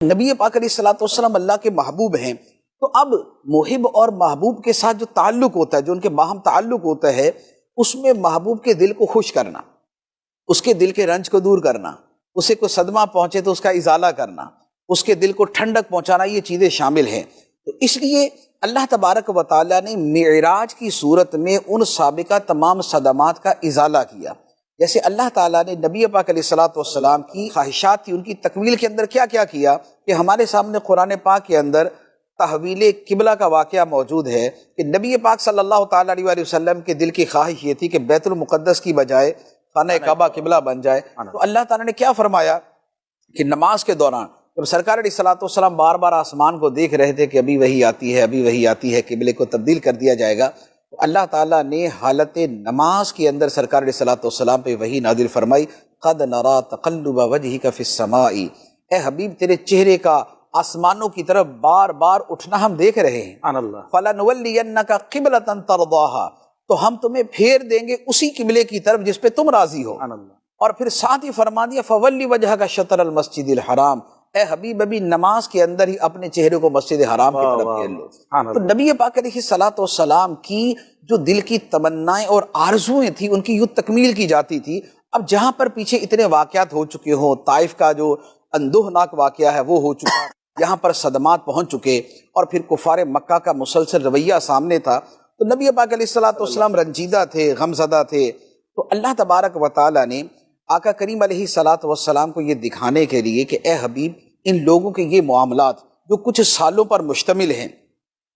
نبی پاک علیہ الصلوۃ والسلام اللہ کے محبوب ہیں، تو اب محب اور محبوب کے ساتھ جو تعلق ہوتا ہے، جو ان کے باہم تعلق ہوتا ہے، اس میں محبوب کے دل کو خوش کرنا، اس کے دل کے رنج کو دور کرنا، اسے کوئی صدمہ پہنچے تو اس کا ازالہ کرنا، اس کے دل کو ٹھنڈک پہنچانا، یہ چیزیں شامل ہیں۔ تو اس لیے اللہ تبارک و تعالیٰ نے معراج کی صورت میں ان سابقہ تمام صدمات کا ازالہ کیا۔ جیسے اللہ تعالیٰ نے نبی پاک علیہ الصلوۃ والسلام کی خواہشات تھی، ان کی تکمیل کے اندر کیا کیا کیا کہ ہمارے سامنے قرآن پاک کے اندر تحویل قبلہ کا واقعہ موجود ہے کہ نبی پاک صلی اللہ تعالیٰ علیہ وآلہ وسلم کے دل کی خواہش یہ تھی کہ بیت المقدس کی بجائے خانہ کعبہ قبلہ بن جائے۔ تو اللہ تعالیٰ نے کیا فرمایا کہ نماز کے دوران جب سرکار علیہ الصلوۃ والسلام بار بار آسمان کو دیکھ رہے تھے کہ ابھی وہی آتی ہے، ابھی وہی آتی ہے، قبلے کو تبدیل کر دیا جائے گا، تو اللہ تعالیٰ نے حالت نماز کے اندر سرکار علیہ الصلوۃ والسلام پہ وحی نازل فرمائی، قد نرا تقلب وجہک فی السماء، اے حبیب تیرے چہرے کا آسمانوں کی طرف بار بار اٹھنا ہم دیکھ رہے ہیں، فلنولینک قبلۃ ترضاھا، تو ہم تمہیں پھیر دیں گے اسی قبلے کی طرف جس پہ تم راضی ہو۔ اور پھر ساتھ ہی فرما دیا فولی وجہک شطر المسجد الحرام، اے حبیب ابھی نماز کے اندر ہی اپنے چہرے کو مسجد حرام کی طرف پھیر لو۔ تو نبی پاک علیہ الصلوۃ والسلام کی جو دل کی تمنائیں اور آرزویں تھیں ان کی یوں تکمیل کی جاتی تھی۔ اب جہاں پر پیچھے اتنے واقعات ہو چکے ہوں، طائف کا جو اندوہناک واقعہ ہے وہ ہو چکا، یہاں پر صدمات پہنچ چکے، اور پھر کفار مکہ کا مسلسل رویہ سامنے تھا، تو نبی پاک علیہ الصلوۃ والسلام رنجیدہ تھے، غمزدہ تھے۔ تو اللہ تبارک و تعالیٰ نے آقا کریم علیہ الصلوۃ والسلام کو یہ دکھانے کے لیے کہ اے حبیب ان لوگوں کے یہ معاملات جو کچھ سالوں پر مشتمل ہیں،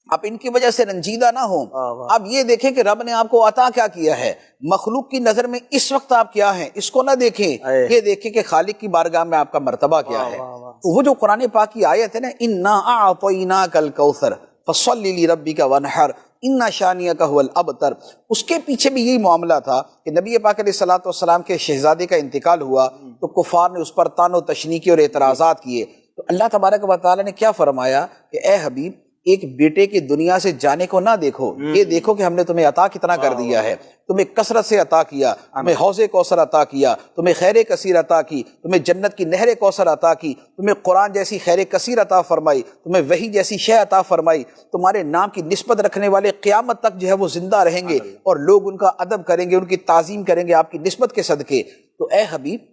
آپ ان کی وجہ سے رنجیدہ نہ ہوں، آپ یہ دیکھیں کہ رب نے آپ کو عطا کیا کیا ہے، مخلوق کی نظر میں اس وقت آپ کیا ہیں، اس کو نہ دیکھیں، یہ دیکھیں کہ خالق کی بارگاہ میں آپ کا مرتبہ کیا ہے۔ تو وہ جو قرآن پاک کی آیت ہے نا، اِنَّا أَعْطَيْنَاكَ الْكَوْثَرَ فَصَلِّ لِرَبِّكَ وَانْحَرْ إِنَّ شَانِئَكَ هُوَ الْأَبْتَرُ، اس کے پیچھے بھی یہی معاملہ تھا کہ نبی پاک علیہ الصلوۃ والسلام کے شہزادے کا انتقال ہوا تو کفار نے اس پر طعن و تشنیع اور اعتراضات کیے، تو اللہ تبارک و تعالیٰ نے کیا فرمایا کہ اے حبیب ایک بیٹے کے دنیا سے جانے کو نہ دیکھو، یہ دیکھو کہ ہم نے تمہیں عطا کتنا کر دیا ہے، تمہیں کثرت سے عطا کیا، تمہیں حوض کوثر عطا کیا، تمہیں خیر کثیر عطا کی، تمہیں جنت کی نہر کوثر عطا کی، تمہیں قرآن جیسی خیر کثیر عطا فرمائی، تمہیں وحی جیسی شے عطا فرمائی، تمہارے نام کی نسبت رکھنے والے قیامت تک جو ہے وہ زندہ رہیں گے اور لوگ ان کا ادب کریں گے، ان کی تعظیم کریں گے آپ کی نسبت کے صدقے۔ تو اے حبیب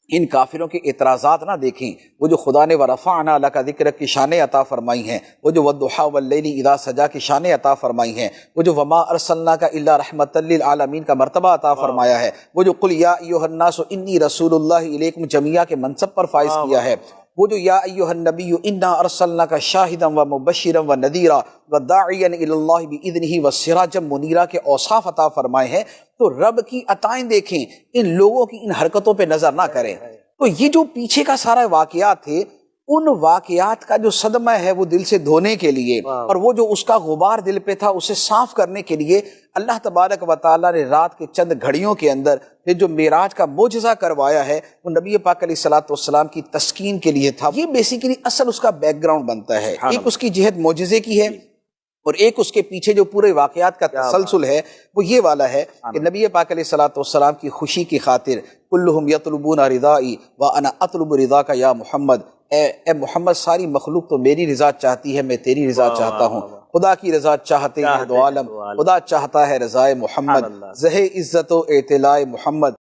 ان کافروں کے اعتراضات نہ دیکھیں، وہ جو خدا نے وَرَفَعْنَا لَكَ ذِكْرَكَ کی شانیں عطا فرمائی ہیں، وہ جو وَالضُّحَىٰ وَاللَّيْلِ إِذَا سَجَىٰ کی شانیں عطا فرمائی ہیں، وہ جو وَمَا أَرْسَلْنَاكَ إِلَّا رَحْمَةً لِّلْعَالَمِينَ کا مرتبہ عطا فرمایا ہے، وہ جو قُلْ يَا أَيُّهَا النَّاسُ إِنِّي رَسُولُ اللَّهِ إِلَيْكُمْ جَمِيعًا کے منصب پر فائز کیا ہے، وہ جو یا ایھا النبی انا ارسلناک شاہدا ومبشرا ونذیرا وداعیا الی اللہ باذنہ وسراجا منیرا کے اوصاف عطا فرمائے ہیں۔ تو رب کی عطائیں دیکھیں، ان لوگوں کی ان حرکتوں پہ نظر نہ کریں۔ تو یہ جو پیچھے کا سارا واقعات تھے، ان واقعات کا جو صدمہ ہے وہ دل سے دھونے کے لیے اور وہ جو اس کا غبار دل پہ تھا اسے صاف کرنے کے لیے اللہ تبارک و تعالیٰ نے رات کے چند گھڑیوں کے اندر پھر جو معراج کا معجزہ کروایا ہے وہ نبی پاک علیہ الصلوۃ والسلام کی تسکین کے لیے تھا۔ یہ بیسیکلی اصل اس کا بیک گراؤنڈ بنتا ہے، ایک اس کی جہت معجزے کی ہے اور ایک اس کے پیچھے جو پورے واقعات کا تسلسل ہے وہ یہ والا ہے کہ نبی پاک علیہ الصلوۃ والسلام کی خوشی کی خاطر کلہم یطلبون رضائی وانا اطلب رضاک یا محمد، اے محمد ساری مخلوق تو میری رضا چاہتی ہے، میں تیری رضا چاہتا ہوں، خدا کی رضا چاہتے ہیں دو عالم، خدا چاہتا ہے رضائے محمد، زہ عزت و اعتلاء محمد۔